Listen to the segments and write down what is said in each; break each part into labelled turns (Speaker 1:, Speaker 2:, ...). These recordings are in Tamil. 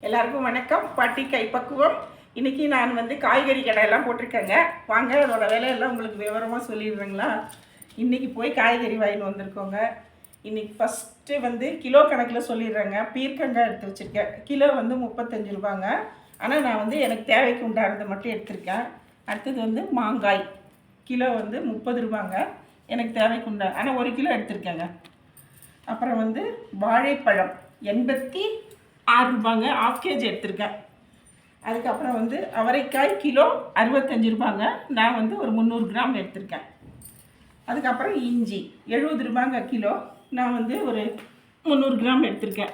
Speaker 1: எல்லாருக்கும் வணக்கம். பாட்டி கைப்பக்குவம். இன்றைக்கி நான் காய்கறி கடையெல்லாம் போட்டிருக்கேங்க. வாங்க அதோட விலையெல்லாம் உங்களுக்கு விவரமாக சொல்லிடுறேங்களா. இன்றைக்கி போய் காய்கறி வாங்கிட்டு வந்திருக்கோங்க. இன்றைக்கி ஃபஸ்ட்டு கிலோ கணக்கில் சொல்லிடுறேங்க. பீர்க்கங்காய் எடுத்து வச்சுருக்கேன். கிலோ 35 ரூபாங்க. ஆனால் நான் எனக்கு தேவைக்கு உண்டானதை மட்டும் எடுத்திருக்கேன். அடுத்தது மாங்காய் கிலோ 30 ரூபாங்க. எனக்கு தேவைக்கு உண்டா, ஆனால் 1 கிலோ எடுத்திருக்கேங்க. அப்புறம் வாழைப்பழம் 86 ரூபாங்க. 1/2 கேஜி எடுத்திருக்கேன். அதுக்கப்புறம் அவரைக்காய் கிலோ 65 ரூபாங்க. நான் ஒரு 300 கிராம் எடுத்திருக்கேன். அதுக்கப்புறம் இஞ்சி 70 ரூபாங்க கிலோ. நான் ஒரு 300 கிராம் எடுத்திருக்கேன்.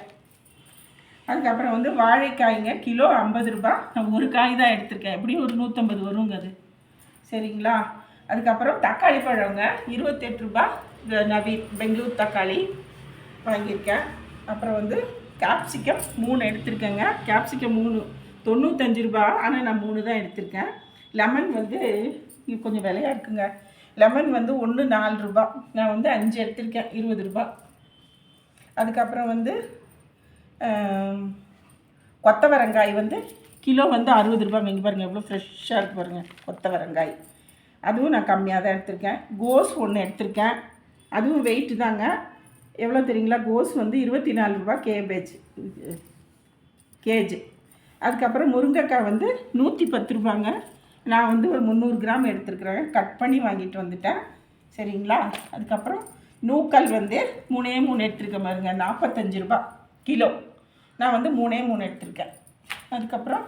Speaker 1: அதுக்கப்புறம் வாழைக்காய்ங்க கிலோ 50 ரூபா. நான் ஒரு காய் தான் எடுத்திருக்கேன். எப்படியும் ஒரு 150 வருங்க அது. சரிங்களா. அதுக்கப்புறம் தக்காளி பழங்க 28 ரூபா. நவீன் பெங்களூர் தக்காளி வாங்கியிருக்கேன். அப்புறம் கேப்சிகம் 3 எடுத்திருக்கேங்க. கேப்சிகம் 3 95 ரூபா. ஆனால் நான் 3 தான் எடுத்திருக்கேன். லெமன் இது கொஞ்சம் விலையாக இருக்குங்க. லெமன் 1 4 ரூபா. நான் 5 எடுத்திருக்கேன், 20 ரூபா. அதுக்கப்புறம் கொத்தவரங்காய் கிலோ 60 ரூபாங்க. இங்கே பாருங்கள் எவ்வளோ ஃப்ரெஷ்ஷாக இருக்குது பாருங்கள் கொத்தவரங்காய். அதுவும் நான் கம்மியாக தான் எடுத்திருக்கேன். கோஸ் 1 எடுத்திருக்கேன். அதுவும் வெயிட்டு தாங்க. எவ்வளோ தெரியுங்களா. கோஸ் 24 ரூபா கேஜி. அதுக்கப்புறம் முருங்கைக்காய் 110 ரூபாங்க. நான் ஒரு 300 கிராம் எடுத்துருக்குறேன். கட் பண்ணி வாங்கிட்டு வந்துட்டேன். சரிங்களா. அதுக்கப்புறம் நூக்கல் 3 எடுத்துருக்கேன் பாருங்க. 45 ரூபா கிலோ. நான் 3 எடுத்திருக்கேன். அதுக்கப்புறம்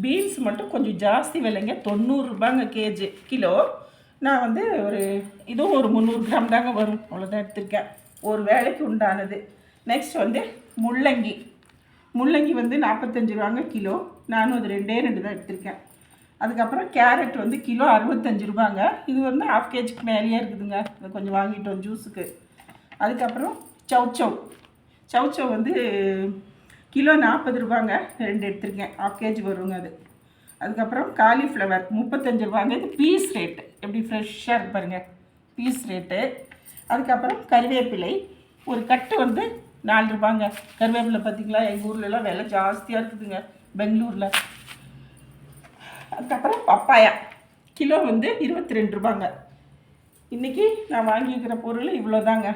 Speaker 1: பீன்ஸ் மட்டும் கொஞ்சம் ஜாஸ்தி விலைங்க. 90 ரூபாங்க கேஜி கிலோ. நான் இதுவும் ஒரு 300 கிராம் தாங்க வரும். அவ்வளோதான் எடுத்திருக்கேன். ஒரு வேலைக்கு உண்டானது. நெக்ஸ்ட் முள்ளங்கி 45 ரூபாங்க கிலோ. நானும் அது 2 தான் எடுத்திருக்கேன். அதுக்கப்புறம் கேரட் கிலோ 65 ரூபாங்க. இது 1/2 கேஜிக்கு மேலேயே இருக்குதுங்க. அதை கொஞ்சம் வாங்கிட்டோம் ஜூஸுக்கு. அதுக்கப்புறம் சௌச்சவ் கிலோ 40 ரூபாங்க. 2 எடுத்திருக்கேன். 1/2 கேஜி வருங்க அது. அதுக்கப்புறம் காலிஃப்ளவர் 35 ரூபாங்க. இது பீஸ் ரேட்டு. எப்படி ஃப்ரெஷ்ஷாக இருக்கு பாருங்கள், பீஸ் ரேட்டு. அதுக்கப்புறம் கருவேப்பிலை ஒரு கட்டு 4 ரூபாங்க. கருவேப்பிலை பார்த்திங்களா, எங்கள் ஊர்லலாம் விலை ஜாஸ்தியாக இருக்குதுங்க பெங்களூரில். அதுக்கப்புறம் பப்பாயா கிலோ 22 ரூபாங்க. இன்றைக்கி நான் வாங்கியிருக்கிற பொருள் இவ்வளோ தாங்க.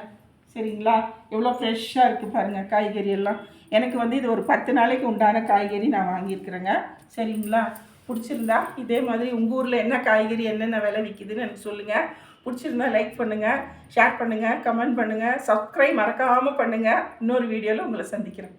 Speaker 1: சரிங்களா. எவ்வளோ ஃப்ரெஷ்ஷாக இருக்குது பாருங்கள் காய்கறி எல்லாம். எனக்கு இது ஒரு 10 நாளைக்கு உண்டான காய்கறி நான் வாங்கியிருக்கிறேங்க. சரிங்களா. பிடிச்சிருந்தா இதே மாதிரி உங்கள் ஊரில் என்ன காய்கறி என்னென்ன விலை விற்கிதுன்னு எனக்கு சொல்லுங்கள். பிடிச்சிருந்தா லைக் பண்ணுங்கள், ஷேர் பண்ணுங்கள், கமெண்ட் பண்ணுங்கள், சப்ஸ்கிரைப் மறக்காமல் பண்ணுங்கள். இன்னொரு வீடியோவில் உங்களை சந்திக்கிறேன்.